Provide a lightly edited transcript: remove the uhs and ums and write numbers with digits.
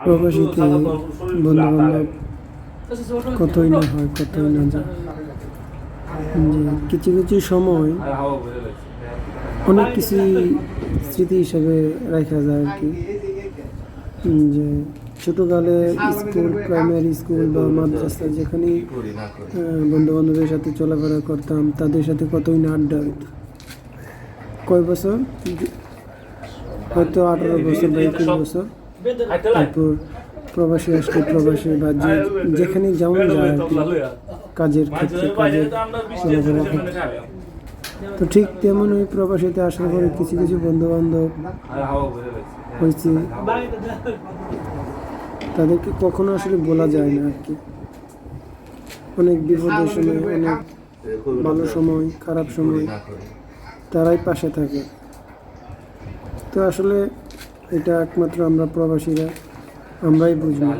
প্রবাসীতে বন্ধু বান্ধব কতই না হয়, কতই না যায়। যে কিছু কিছু সময় অনেক কিছু স্মৃতি হিসাবে রাখা যায় আর কি। যে ছোটোকালে স্কুল, প্রাইমারি স্কুল বা মাদ্রাসা যেখানেই বন্ধু বান্ধবের সাথে চলাফেরা করতাম, তাদের সাথে কতই না আড্ডা হইত। কয় বছর, হয়তো 18 বছর বা 21 বছর। তারপর প্রবাসী আসলে প্রবাসী বা যেখানে যেমন যায় আর কি, কাজের ক্ষেত্রে, কাজের চলাফেরার ক্ষেত্রে। তো ঠিক তেমন ওই প্রবাসীতে আসার পরে কিছু কিছু বন্ধু বান্ধব হয়েছে, তাদেরকে কখনো আসলে বলা যায় না আর কি। অনেক বিপদের সময়, অনেক ভালো সময়, খারাপ সময় তারাই পাশে থাকে। তো আসলে এটা একমাত্র আমরা প্রবাসীরা আমরাই বুঝবো।